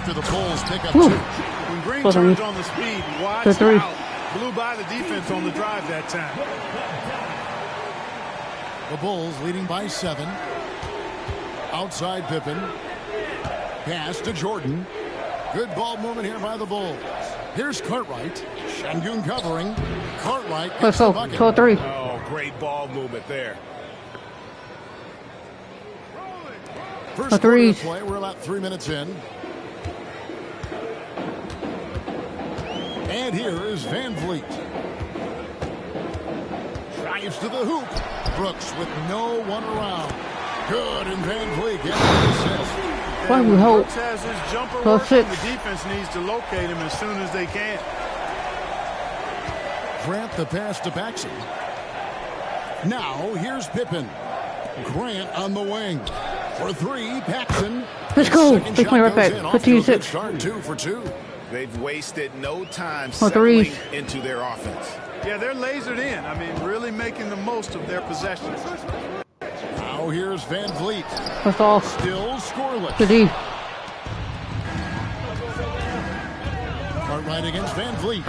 after the Bulls pick up 2. When Green turns on the speed, watch out. Blew by the defense on the drive that time. The Bulls leading by 7. Outside Pippen. Pass to Jordan. Good ball movement here by the Bulls. Here's Cartwright. Şengün covering. Cartwright gets the bucket. 2-3. Oh, great ball movement there. First quarter of play, we're about 3 minutes in. And here is Van Vliet. Drives to the hoop. Brooks with no one around. Good, and Van Vliet gets the assist. Why we hope? Brooks has his jumper working. The defense needs to locate him as soon as they can. Grant the pass to Paxson. Now here's Pippen. Grant on the wing. For 3, Paxson. Let's go. Let's play right back. 15-6. Start 2 for 2. They've wasted no time settling into their offense. Yeah, they're lasered in. I mean, really making the most of their possessions. Now here's Van Vliet. That's all. Still scoreless. Good D. Cartwright against Van Vliet.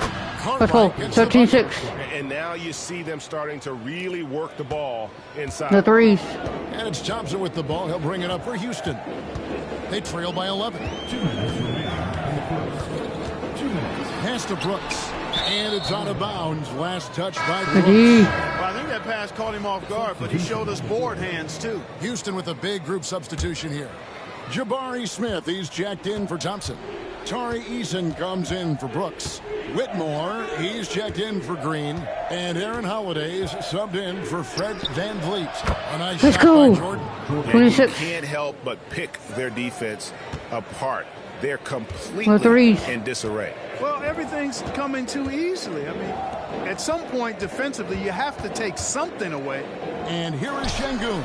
Let's go. 13-6. And now you see them starting to really work the ball inside. The threes. And it's Thompson with the ball. He'll bring it up for Houston. They trail by 11. Pass to Brooks. And it's out of bounds. Last touch by Brooks. Well, I think that pass caught him off guard, but he showed us board hands, too. Houston with a big group substitution here. Jabari Smith, he's jacked in for Thompson. Tari Eason comes in for Brooks. Whitmore, he's checked in for Green. And Aaron Holiday's subbed in for Fred Van Vliet. A nice Let's shot go. by Jordan. 26. You can't help but pick their defense apart. They're completely in disarray. Well, everything's coming too easily. I mean, at some point defensively, you have to take something away. And here is Şengün.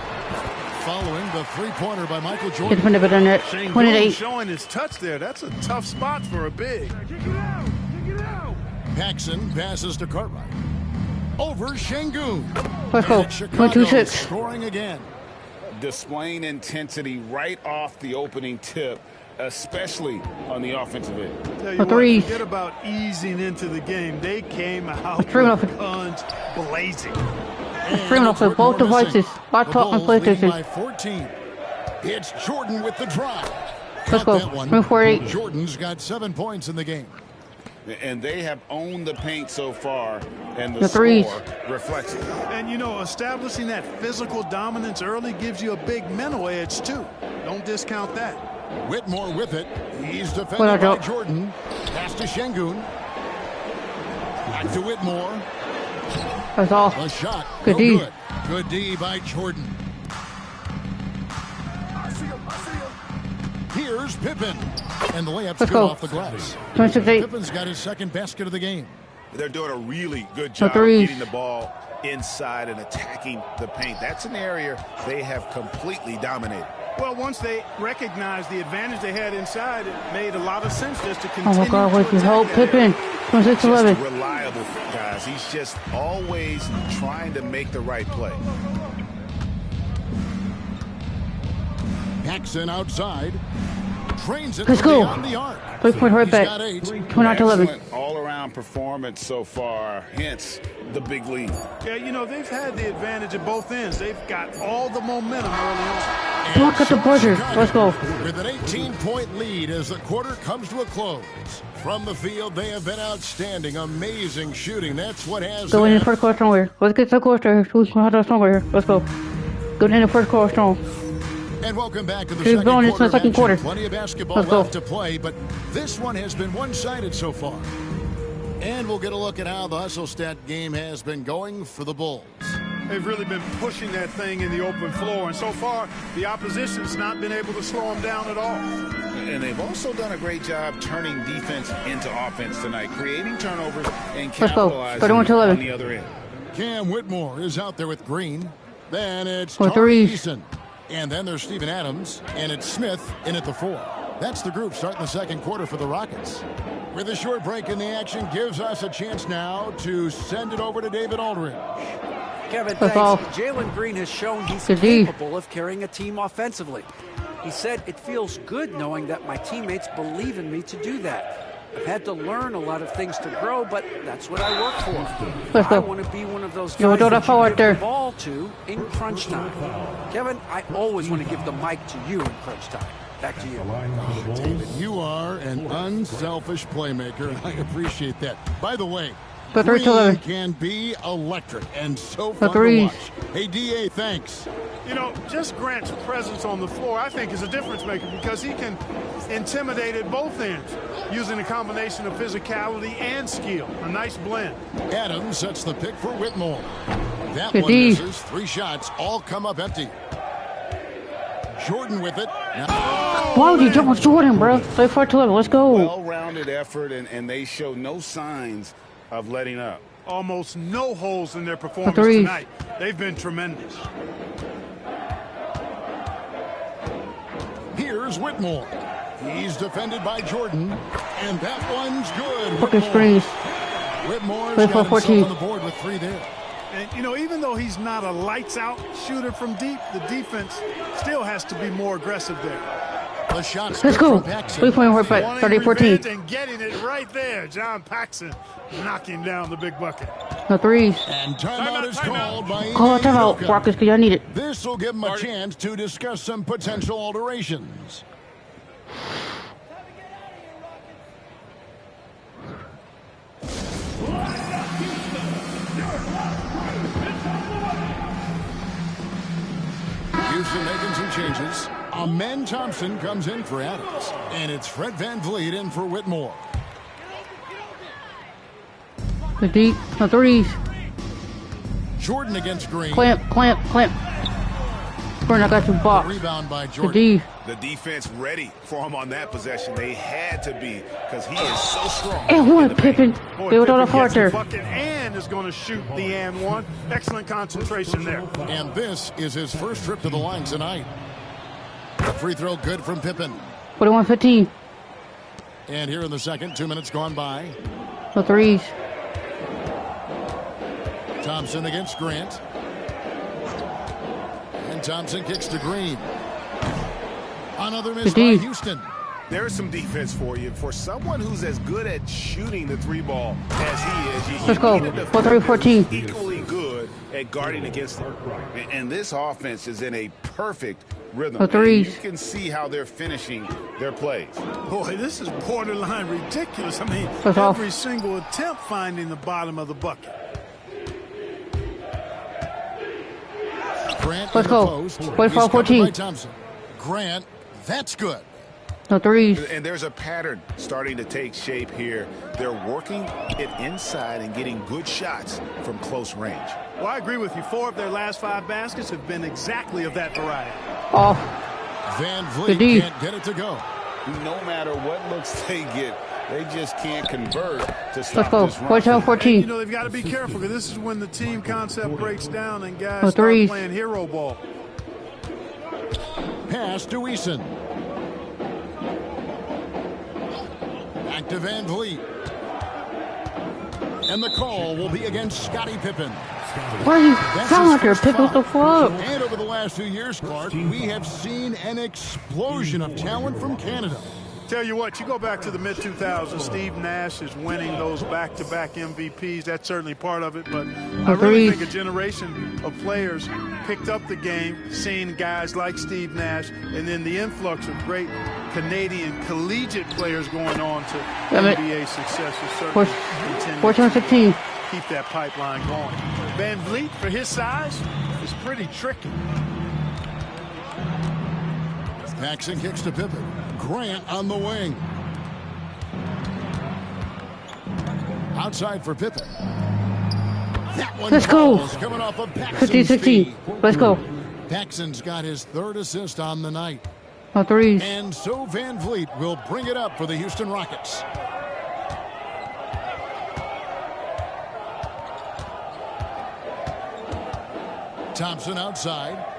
Following the three-pointer by Michael Jordan. Şengün showing his touch there. That's a tough spot for a big. Paxson passes to Cartwright. Over Şengün. Let's go. 1-2-6. Scoring again. Displaying intensity right off the opening tip, especially on the offensive end. Tell you what, forget about easing into the game. They came out with guns blazing. Streaming off of both devices, laptop and PlayStation. By 14. It's Jordan with the drive. Let's go. 3-4-8. Jordan's got 7 points in the game. And they have owned the paint so far, and the threes score reflects it. And, you know, establishing that physical dominance early gives you a big mental edge, too. Don't discount that. Whitmore with it. He's defended by Jordan. Pass to Şengün. Back to Whitmore. That's all. A shot. Good D. D. Good D by Jordan. Here's Pippen. And the layup's good off the glass. 26-8. Pippen's got his second basket of the game. They're doing a really good job of getting the ball inside and attacking the paint. That's an area they have completely dominated. Well, once they recognized the advantage they had inside, it made a lot of sense just to continue. Oh my God, what you help Pippen? 26-11. Reliable, guys. He's just always trying to make the right play. Paxson outside. Trains it Let's go. beyond the arc. 3-point right back. 29-11. All-around performance so far, hence the big lead. Yeah, you know, they've had the advantage at both ends. They've got all the momentum early on. Block at the buzzer. Let's go. With an 18-point lead as the quarter comes to a close. From the field, they have been outstanding. Amazing shooting. That's what has Going in the first quarter strong here. Let's get the quarter. Who's going to have strong here? Let's go. Going in the first quarter strong. And welcome back to the second quarter. Plenty of basketball left to play, but this one has been one-sided so far. And we'll get a look at how the hustle stat game has been going for the Bulls. They've really been pushing that thing in the open floor, and so far the opposition's not been able to slow them down at all. And they've also done a great job turning defense into offense tonight, creating turnovers and capitalizing on the other end. Cam Whitmore is out there with Green. Then it's Tari Eason. And then there's Steven Adams, and it's Smith in at the 4. That's the group starting the second quarter for the Rockets. With a short break in the action, gives us a chance now to send it over to David Aldridge. Kevin, thanks. Jalen Green has shown he's capable of carrying a team offensively. He said, "It feels good knowing that my teammates believe in me to do that. I've had to learn a lot of things to grow, but that's what I work for. I want to be one of those guys that you give the ball to in crunch time." Kevin, I always want to give the mic to you in crunch time. Back to you. David, you are an unselfish playmaker, and I appreciate that. By the way, Green can be electric and so fun to watch. Hey, D.A., thanks. You know, just Grant's presence on the floor, I think, is a difference maker because he can intimidate at both ends using a combination of physicality and skill. A nice blend. Adams sets the pick for Whitmore. That one misses. 3 shots all come up empty. Jordan with it. Why would you jump with Jordan, bro? Play 4-11. Let's go. Well-rounded effort, and they show no signs of letting up. Almost no holes in their performance tonight. They've been tremendous. Here's Whitmore. He's defended by Jordan, and that one's good. Fucking screens. Whitmore's got himself on the board with 3 there. And, you know, even though he's not a lights-out shooter from deep, the defense still has to be more aggressive there. The shot's Let's go. 3-point work back. 30-14. And getting it right there. John Paxson knocking down the big bucket. No threes. And timeout is called by Call a timeout, Rockets, because y'all need it. This will give them a chance to discuss some potential alterations. Houston making some changes. Amen Thompson comes in for Adams. And it's Fred VanVleet in for Whitmore. The deep. No threes. Jordan against Green. Clamp. Burn, I got you box. Rebound by Jordan. The defense ready for him on that possession. They had to be because he is so strong. And one, Pippen. They were all apart there. And is going to shoot the and one. Excellent concentration there. And this is his first trip to the line tonight. The free throw good from Pippen. 41-15. And here in the second, 2 minutes gone by. No threes. Thompson against Grant. And Thompson kicks to Green. Another miss by Houston. There's some defense for you. For someone who's as good at shooting the 3-ball as he is, let's go. 4-3-14. Equally good at guarding against them. And this offense is in a perfect rhythm. You can see how they're finishing their plays. Boy, this is borderline ridiculous. I mean, every single attempt finding the bottom of the bucket. Grant let's go. 44-14. Grant, that's good. No threes. And there's a pattern starting to take shape here. They're working it inside and getting good shots from close range. Well, I agree with you. 4 of their last 5 baskets have been exactly of that variety. Off. VanVleet can't get it to go. No matter what looks they get, they just can't convert to stop this run. 14. You know, they've got to be careful because this is when the team concept breaks down and guys start playing hero ball. Pass to Eason. Back to VanVleet. And the call will be against Scottie Pippen. Why are you sound like you're picking the fuck? And over the last 2 years, Clark, we have seen an explosion of talent from Canada. Tell you what, you go back to the mid-2000s, Steve Nash is winning those back-to-back MVPs. That's certainly part of it, but I really think a generation of players picked up the game, seeing guys like Steve Nash, and then the influx of great Canadian collegiate players going on to NBA success is certainly continuing to keep that pipeline going. VanVleet, for his size, is pretty tricky. Paxson kicks to Pippen. Grant on the wing. Outside for Pippen. That one let's go. Coming off of 15-16. Let's go. Paxson's got his 3rd assist on the night. No threes. And so VanVleet will bring it up for the Houston Rockets. Thompson outside.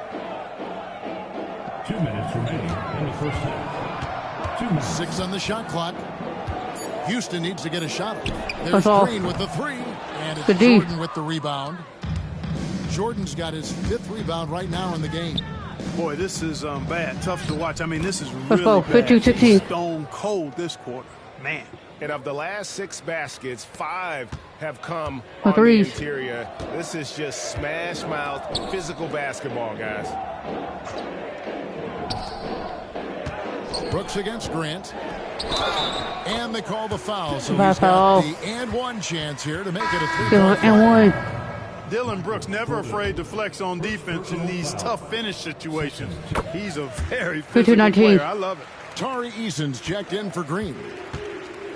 2 minutes remaining in the first half. 6 on the shot clock. Houston needs to get a shot. There's Green with the 3. And it's Jordan with the rebound. Jordan's got his 5th rebound right now in the game. Boy, this is bad. Tough to watch. I mean, this is Let's really go. bad. 15-16. Stone cold this quarter. Man. And of the last 6 baskets, 5 have come For on the threes. interior. This is just smash mouth physical basketball, guys. Brooks against Grant. And they call the foul. So Bad he's got foul. the and one chance here to make it a 3-point And play. 1. Dylan Brooks never afraid to flex on defense in these tough finish situations. He's a very physical 15-19. player. I love it. Tari Eason's checked in for Green.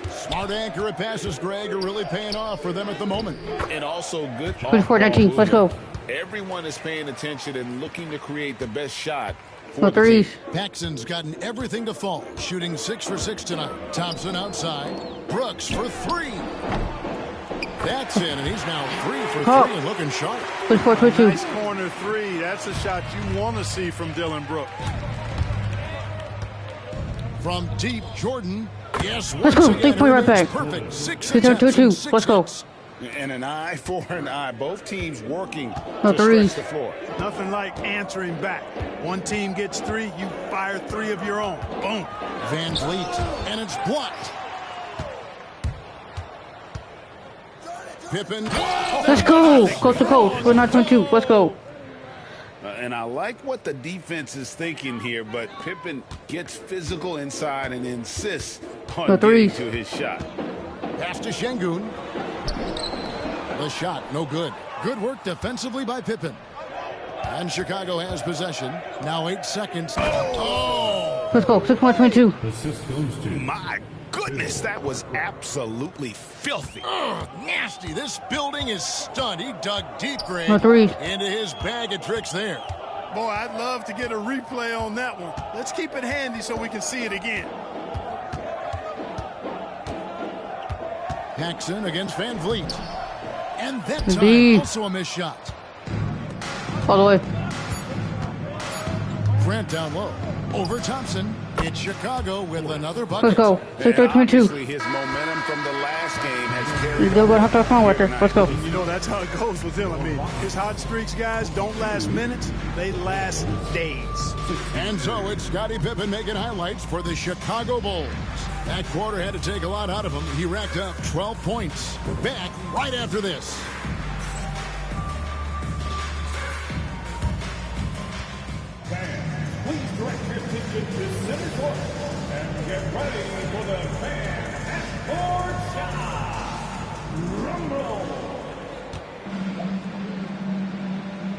Smart, accurate passes, Greg, are really paying off for them at the moment. And also good 24-19. Let's go. Everyone is paying attention and looking to create the best shot For for the threes. team. Paxson's gotten everything to fall, shooting 6 for 6 tonight. Thompson outside. Brooks for 3. That's in, and he's now 3 for 3 and looking sharp. 24-22. Nice corner 3. That's a shot you want to see from Dylan Brooks. From deep, Jordan. Yes, Let's once go. again, 3-point right remains back. perfect. 6 2-2-2. attempts and 6 Let's go. hits. And an eye for an eye. Both teams working No to threes. stretch the floor. Nothing like answering back. One team gets 3, you fire 3 of your own. Boom. Van Vliet, and it's blocked. Pippen. Let's go. Coast to coast. We're not 22. Let's go. And I like what the defense is thinking here, but Pippen gets physical inside and insists on No getting threes. to his shot. Pass to Şengün. The shot, no good. Good work defensively by Pippen. And Chicago has possession. Now 8 seconds. Oh! Let's go. 6.22. Assist goes to My goodness, that was absolutely filthy. Ugh, nasty. This building is stunned. He dug deep, Greg, No threes. into his bag of tricks there. Boy, I'd love to get a replay on that one. Let's keep it handy so we can see it again. Paxson against Van Vliet. And that time, Indeed. also a missed shot. All the way. Grant down low. Over Thompson. It's Chicago with another bucket. Let's go. And 6.22. obviously his momentum from the last game has carried He's still going to have to phone right there. Let's go. You know, that's how it goes with him. I mean, his hot streaks, guys, don't last minutes. They last days. And so it's Scottie Pippen making highlights for the Chicago Bulls. That quarter had to take a lot out of him. He racked up 12 points. Back right after this. Please direct your attention to center court and get ready for the fan and board shot. Rumble.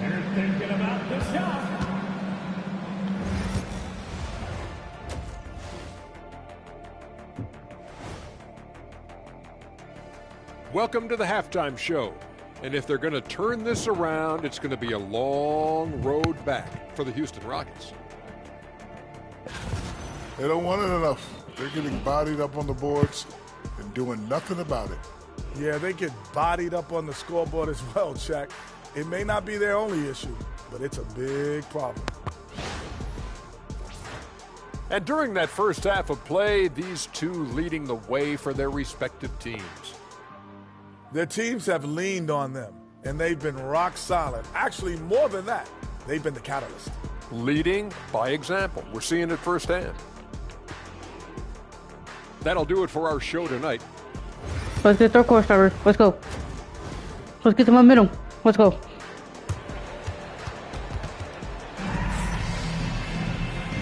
They're thinking about the shot. Welcome to the halftime show. And if they're going to turn this around, it's going to be a long road back for the Houston Rockets. They don't want it enough. They're getting bodied up on the boards and doing nothing about it. Yeah, they get bodied up on the scoreboard as well, Shaq. It may not be their only issue, but it's a big problem. And during that first half of play, these two leading the way for their respective teams. Their teams have leaned on them, and they've been rock solid. Actually, more than that, they've been the catalyst. Leading by example. We're seeing it firsthand. That'll do it for our show tonight. Let's get third quarter started. Let's go. Let's get the momentum. Let's go.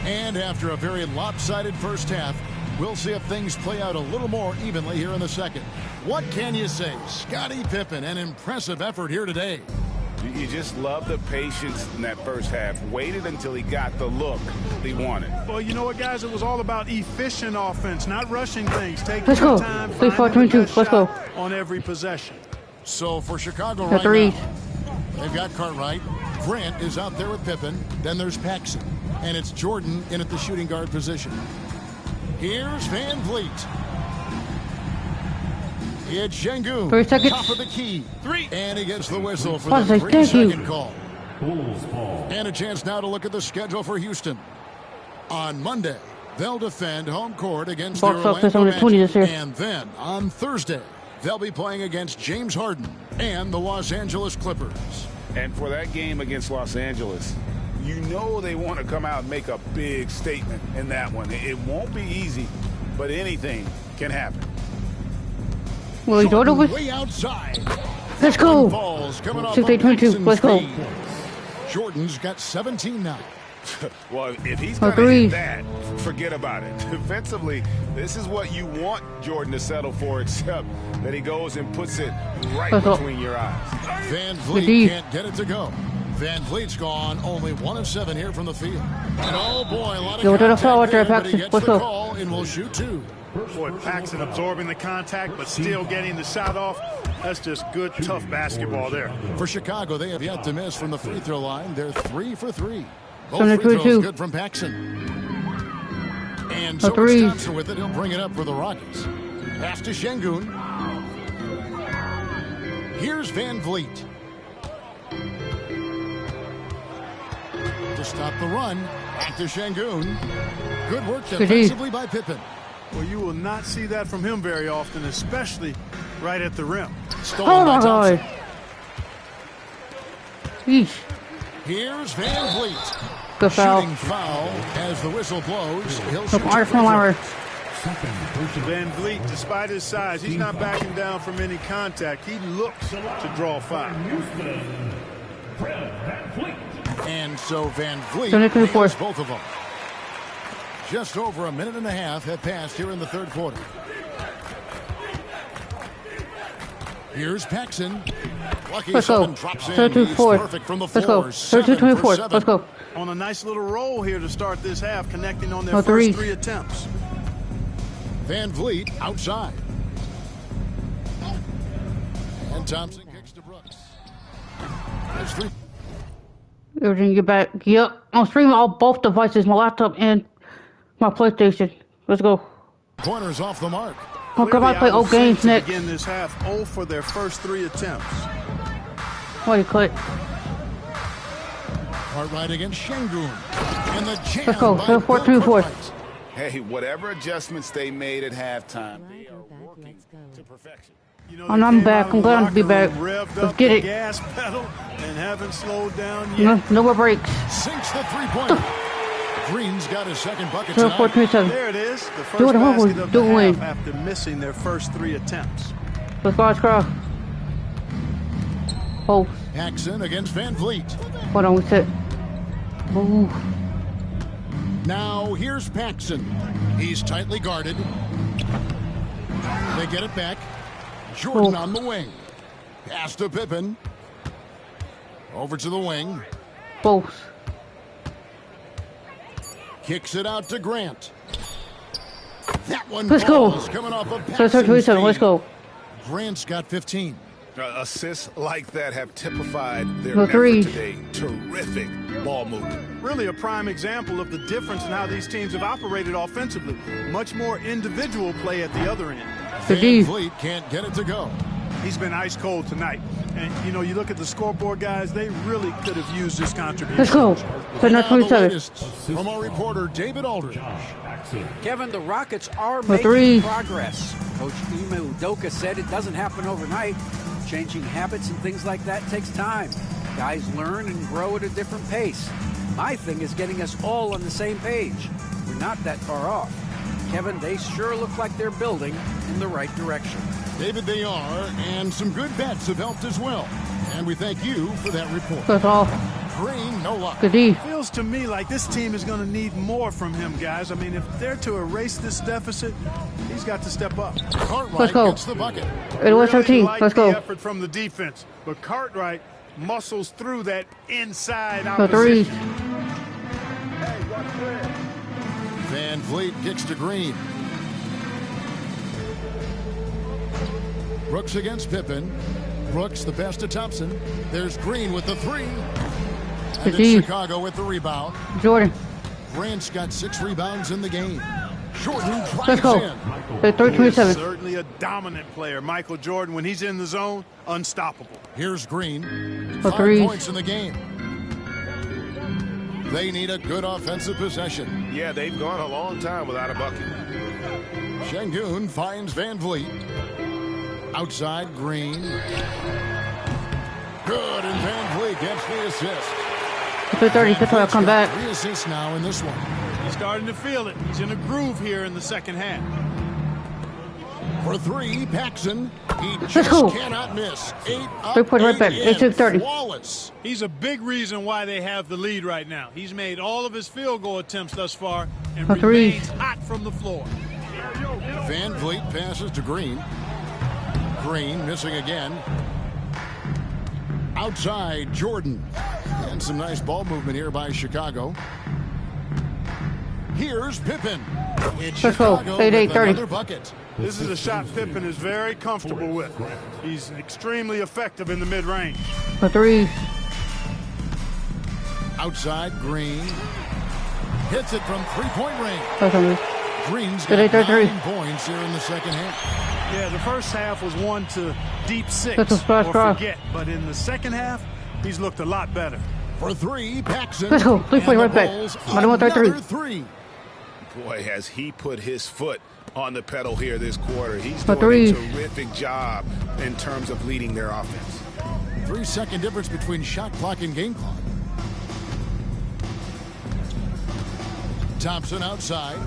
And after a very lopsided first half, we'll see if things play out a little more evenly here in the second. What can you say? Scottie Pippen, an impressive effort here today. You just love the patience in that first half. Waited until he got the look he wanted. Well, you know what, guys? It was all about efficient offense, not rushing things. Taking Let's your go. time, 3, 4, finding the 22. best Let's go. shot on every possession. So for Chicago The right threes. now, they've got Cartwright. Grant is out there with Pippen. Then there's Paxson. And it's Jordan in at the shooting guard position. Here's Van Vliet. It's Şengün. 3 seconds. Top of the key. 3. And he gets the whistle for Oh, the thank you. 3-second call. Bulls ball. And a chance now to look at the schedule for Houston. On Monday, they'll defend home court against Bucks the up to Orlando 20 Magic. this year. And then on Thursday, they'll be playing against James Harden and the Los Angeles Clippers. And for that game against Los Angeles, You know they want to come out and make a big statement in that one. It won't be easy, but anything can happen. Well, he's over with. Way outside. Let's go. 6-8-22. Let's go. Jordan's got 17 now. Well, if he's going to hit that, forget about it. Defensively, this is what you want Jordan to settle for, except that he goes and puts it right between your eyes. Van Vliet can't get it to go. Van Vliet's gone only 1 of 7 here from the field. And oh boy, a lot of contact there, but he gets the call and will shoot 2. Boy, Paxson absorbing the contact, but still getting the shot off. That's just good, tough basketball there. For Chicago, they have yet to miss from the free throw line. They're 3 for 3. Both free throws good from Paxson. And so is Thompson with it. He'll bring it up for the Rockets. Pass to Şengün. Here's Van Vliet. To stop the run. Back to Şengün. Good work defensively by Pippen. Well, you will not see that from him very often, especially right at the rim. Stolen by Thompson. Yeesh. Here's Van Vliet. Good foul. Shooting foul as the whistle blows. He'll shoot Van Vliet, despite his size, he's not backing down from any contact. He looks to draw a foul. And so Van Vliet nails both of them. Just over a minute and a half have passed here in the third quarter. Here's Paxson. Lucky Let's go. drops in. He's perfect from the floor. Let's go. 32-24. Let's go. On a nice little roll here to start this half, connecting on their first 3 attempts. Van Vliet outside. And Thompson kicks to Brooks. There's 3. Everything get back. Yep. I'm streaming on both devices, my laptop and my PlayStation. Let's go. Corners off the mark. I'll come out and play old games next. Begin this half 0 for their first 3 attempts. Wait, click. Cartwright against Şengün. And the jam. Let's go. 4-2-4. Hey, whatever adjustments they made at halftime, they are working to perfection. You know, I'm back. I'm glad to be back. Let's get it. Gas pedal and haven't slowed down yet. No more breaks. Sinks the 3-pointer. Green's got his second bucket tonight. 4-2-7. There it is. The first basket of the half after missing their first 3 attempts. Let's go, let's go. Oh. Paxson against Van Vliet. Hold on, we sit. Ooh. Now here's Paxson. He's tightly guarded. They get it back. Jordan on the wing. Pass to Pippen. Over to the wing. Both. Kicks it out to Grant. That one Let's go. Coming off of Let's go. Grant's got 15. Assists like that have typified their effort today. Terrific ball movement. Really a prime example of the difference in how these teams have operated offensively. Much more individual play at the other end. Van Vliet can't get it to go. He's been ice cold tonight. And, you know, you look at the scoreboard, guys, they really could have used this contribution. Let's go. From our reporter, David Aldridge. Kevin, the Rockets are making progress. Coach Ime Udoka said it doesn't happen overnight. Changing habits and things like that takes time. Guys learn and grow at a different pace. My thing is getting us all on the same page. We're not that far off. Kevin, they sure look like they're building in the right direction. David, they are, and some good bets have helped as well. And we thank you for that report. That's all. Green, no luck. Good D. Feels to me like this team is going to need more from him, guys. I mean, if they're to erase this deficit, he's got to step up. Cartwright gets the bucket. It was 13. Let's go. The effort from the defense, but Cartwright muscles through that inside opposition. Van Vliet kicks to Green. Brooks against Pippen. Brooks the pass to Thompson. There's Green with the 3. And it's Chicago with the rebound. Jordan. Grant's got 6 rebounds in the game. Jordan drives Let's go. in. 3-27. Certainly a dominant player. Michael Jordan, when he's in the zone, unstoppable. Here's Green. 5 3. points in the game. They need a good offensive possession. Yeah, they've gone a long time without a bucket. Şengün finds Van Vliet. Outside, Green. Good, and Van Vliet gets the assist. 2:30. Good try. Come back. 3 assists now in this one. He's starting to feel it. He's in a groove here in the second half. For 3, Paxson. He just cannot miss. 8 up, 3-point right back. 8-30. Flawless. He's a big reason why they have the lead right now. He's made all of his field goal attempts thus far and remains hot from the floor. Van Vliet passes to Green. Green missing again. Outside, Jordan. And some nice ball movement here by Chicago. Here's Pippen. It's Chicago with another bucket. This is a shot Pippen is very comfortable with. He's extremely effective in the mid-range. For 3. Outside, Green. Hits it from three-point range. Green's got 9 points here in the second half. Yeah, the first half was one to deep 6 or forget. But in the second half, he's looked a lot better. For 3, Paxson. Let's go. 3-point right back. Another 3. Boy, has he put his foot on the pedal here this quarter. He's doing a terrific job in terms of leading their offense. 3-second difference between shot clock and game clock. Thompson outside.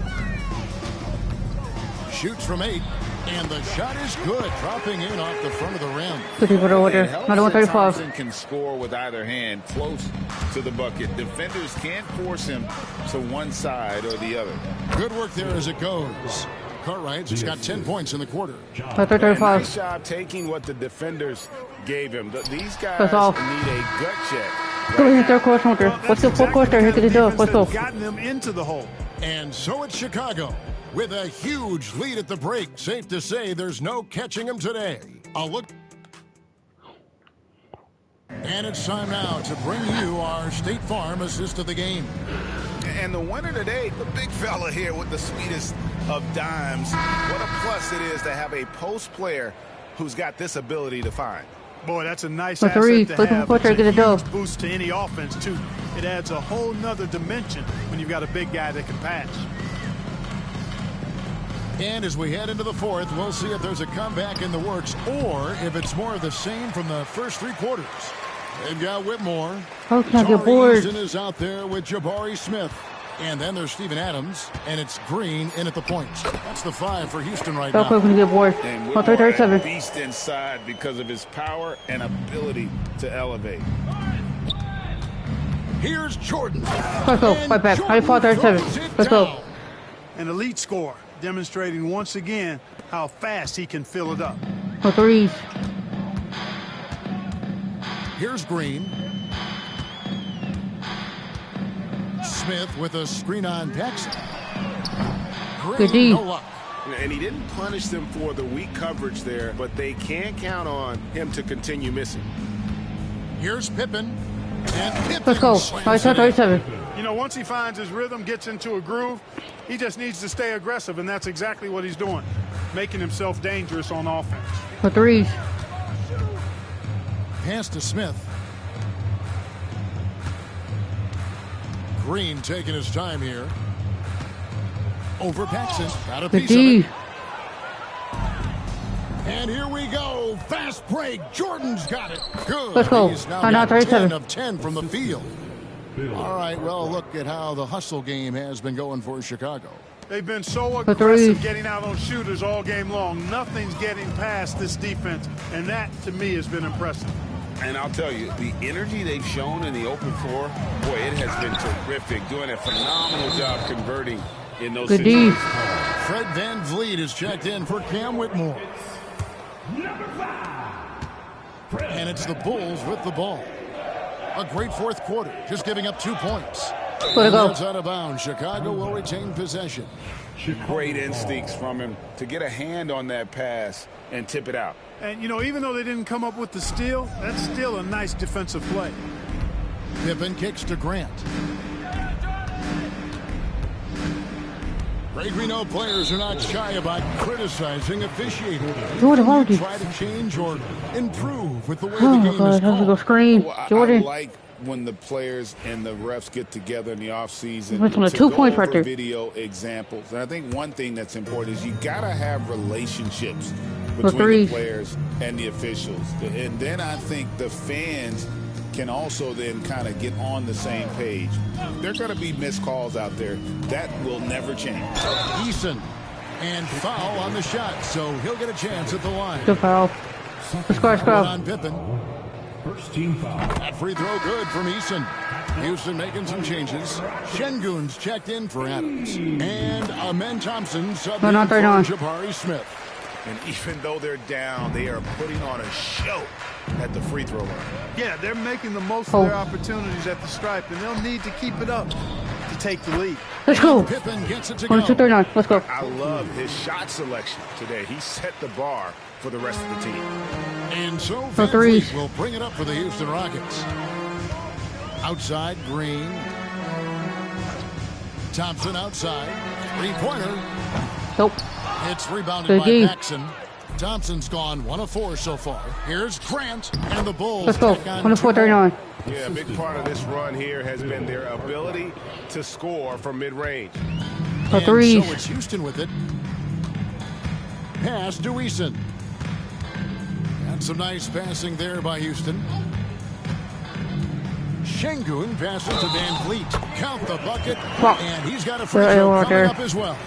Shoots from 8. And the shot is good, dropping in off the front of the rim. It helps that Thompson can score with either hand close to the bucket. Defenders can't force him to one side or the other. Good work there as it goes. Cartwright's has got 10 points in the quarter. Nice job taking what the defenders gave him. These guys need a gut check. What's the full quarter? Gotten them into the hole. And so it's Chicago. With a huge lead at the break, safe to say there's no catching them today. A look. And it's time now to bring you our State Farm assist of the game. And the winner today, the big fella here with the sweetest of dimes. What a plus it is to have a post player who's got this ability to find. Boy, that's a nice asset to have. It's a huge boost to any offense, too. It adds a whole nother dimension when you've got a big guy that can pass. And as we head into the 4th, we'll see if there's a comeback in the works or if it's more of the same from the first 3 quarters. They've got Whitmore. Houston is out there with Jabari Smith. And then there's Steven Adams, and it's Green in at the points. That's the 5 for Houston right now. And Whitmore a beast inside because of his power and ability to elevate. Here's Jordan. Let's go. Right back. 34-37. Let's go. An elite score, demonstrating once again how fast he can fill it up. For 3. Here's Green. Smith with a screen on Paxson. Green, no luck. And he didn't punish them for the weak coverage there, but they can't count on him to continue missing. Here's Pippen. And Pippen. Let's go. 37. You know, once he finds his rhythm, gets into a groove, he just needs to stay aggressive, and that's exactly what he's doing, making himself dangerous on offense. For 3. Pass to Smith. Green taking his time here. Over Paxson. Got a piece of it. And here we go. Fast break. Jordan's got it. Good. Let's go. He's now got 10 of 10 from the field. All right, well, look at how the hustle game has been going for Chicago. They've been so aggressive getting out on shooters all game long. Nothing's getting past this defense, and that, to me, has been impressive. And I'll tell you, the energy they've shown in the open floor, boy, it has been terrific. Doing a phenomenal job converting in those situations. Fred Van Vliet is checked in for Cam Whitmore. And it's the Bulls with the ball. A great 4th quarter, just giving up 2 points. That's out of bounds. Chicago will retain possession. Great instincts from him to get a hand on that pass and tip it out. And, you know, even though they didn't come up with the steal, that's still a nice defensive play. Pippen kicks to Grant. Greg, we know players are not shy about criticizing officiating. Try to change or improve with the way the game is called. Screen. Jordan. I like when the players and the refs get together in the offseason to go over video examples. And I think one thing that's important is you got to have relationships between the players and the officials. And then I think the fans can also then kind of get on the same page. There are going to be missed calls out there. That will never change. Eason. And foul on the shot, so he'll get a chance at the line. Good foul. Let's go. On Pippen. First team foul. That free throw good from Eason. Houston making some changes. Şengün's checked in for Adams. And Amen Thompson subbed in for Jabari Smith. And even though they're down, they are putting on a show at the free throw line. Yeah, they're making the most of their opportunities at the stripe, and they'll need to keep it up to take the lead. Let's go. Pippen gets it to 1, 2, 3, 9. Let's go. I love his shot selection today. He set the bar for the rest of the team. And so Van Vliet will bring it up for the Houston Rockets. Outside, Green. Thompson outside. Three-pointer. Nope. It's rebounded by Paxson. Thompson's gone 1 of 4 so far. Here's Grant, and the Bulls. Let's go. 1 of 4, 39. Yeah, a big part of this run here has been their ability to score from mid-range. And so it's Houston with it. Pass to Eason. And some nice passing there by Houston. Şengün passes to Van Vliet. Count the bucket. And he's got a free throw coming up as well.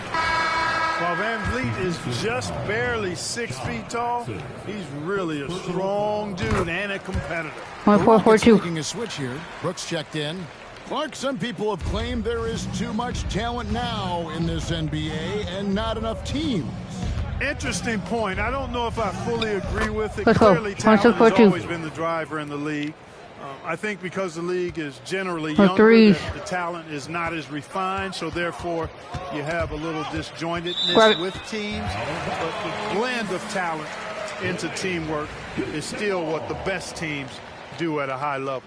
While Van Vliet is just barely 6 feet tall, he's really a strong dude and a competitor. 1, 4, 4, 2. Making a switch here. Brooks checked in. Clark, some people have claimed there is too much talent now in this NBA and not enough teams. Interesting point. I don't know if I fully agree with it. Let's Clearly, go. talent has always been the driver in the league. I think because the league is generally younger, the talent is not as refined, so therefore you have a little disjointedness with teams. But the blend of talent into teamwork is still what the best teams do at a high level.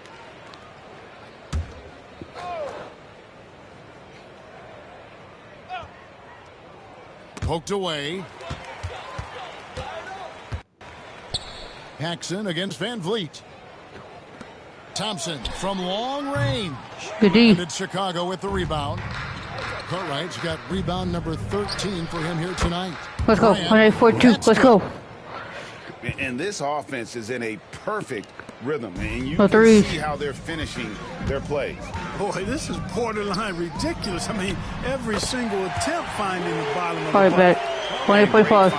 Poked away. Paxson against Van Vliet. Thompson from long range. Good D. And it's Chicago with the rebound. Cartwright's got rebound number 13 for him here tonight. Let's go. 1, 4, 2. Let's go. And this offense is in a perfect rhythm. And you can see how they're finishing their plays. Boy, this is borderline ridiculous. I mean, every single attempt finding the bottom of the bucket. 20.5.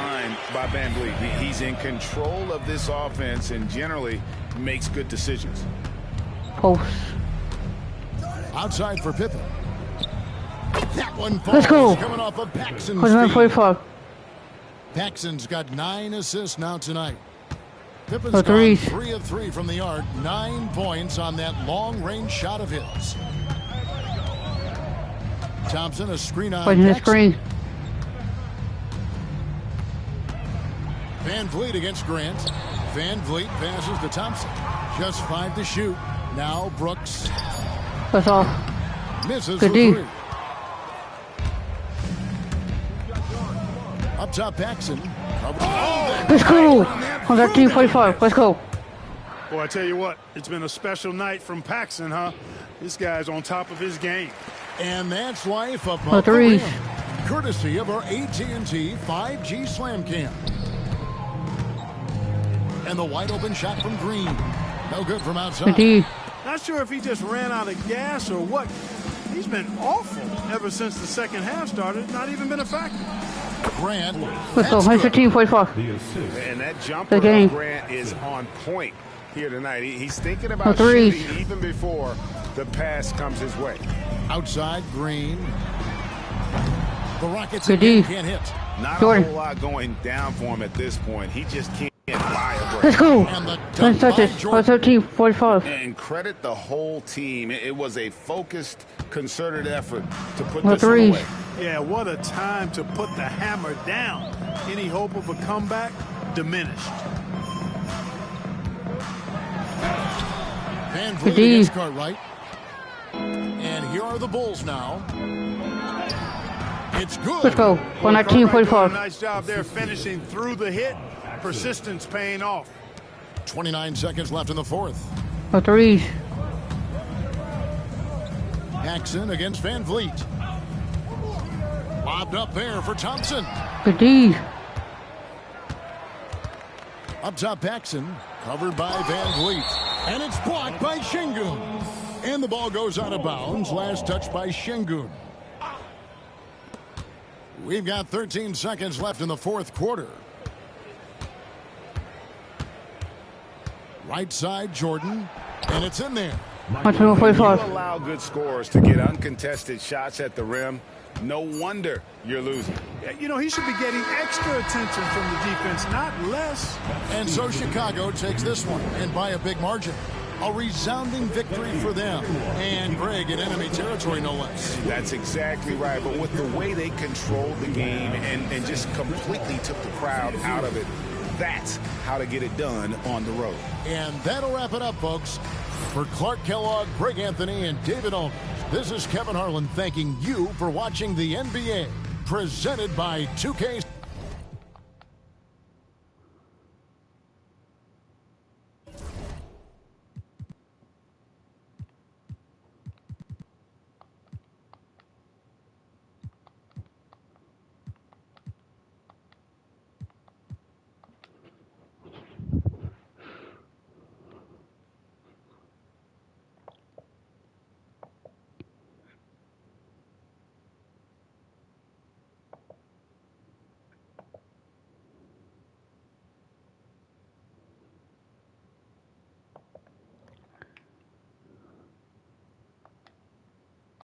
By Van Vliet. He's in control of this offense and generally makes good decisions. Post. Outside for Pippen. That one falls. Let's go. Coming off of Paxson's 145. Paxson's got 9 assists now tonight. Pippen's gone 3 of 3 from the arc. 9 points on that long-range shot of his. Thompson, a screen on Paxson. Van Vliet against Grant. Van Vliet passes to Thompson. Just 5 to shoot. Now Brooks. That's all. Misses for 3. Up top, Paxson. Let's go. 113.45. Let's go. Boy, I tell you what, it's been a special night from Paxson, huh? This guy's on top of his game. And that's life above the rim. Courtesy of our AT&T 5G Slam Cam. And the wide open shot from Green. No good from outside. Not sure if he just ran out of gas or what. He's been awful ever since the second half started. Not even been a factor. Grant. Let's go. 113.4. And that jumper of Grant is on point here tonight. He's thinking about shooting even before the pass comes his way. Outside, Green. The Rockets again can't hit. Not a whole lot going down for him at this point. He just can't buy a break. Let's go. 113.45. And credit the whole team. It was a focused, concerted effort to put this one away. Yeah, what a time to put the hammer down. Any hope of a comeback diminished. Van Vliet against Cartwright. And here are the Bulls now. It's good. Let's go. 119.4. Nice job there finishing through the hit. Persistence paying off. 29 seconds left in the fourth. Paxson against Van Vliet. Lobbed up there for Thompson. Good D. Up top, Paxson. Covered by Van Vliet. And it's blocked by Şengün. And the ball goes out of bounds. Last touch by Şengün. We've got 13 seconds left in the fourth quarter. Right side, Jordan. And it's in there. When you allow good scorers to get uncontested shots at the rim, no wonder you're losing. You know, he should be getting extra attention from the defense, not less. And so Chicago takes this one, and by a big margin. A resounding victory for them. And Greg in enemy territory, no less. That's exactly right. But with the way they controlled the game and just completely took the crowd out of it, that's how to get it done on the road. And that'll wrap it up, folks. For Clark Kellogg, Greg Anthony, and David Aldridge, this is Kevin Harlan thanking you for watching the NBA, presented by 2K.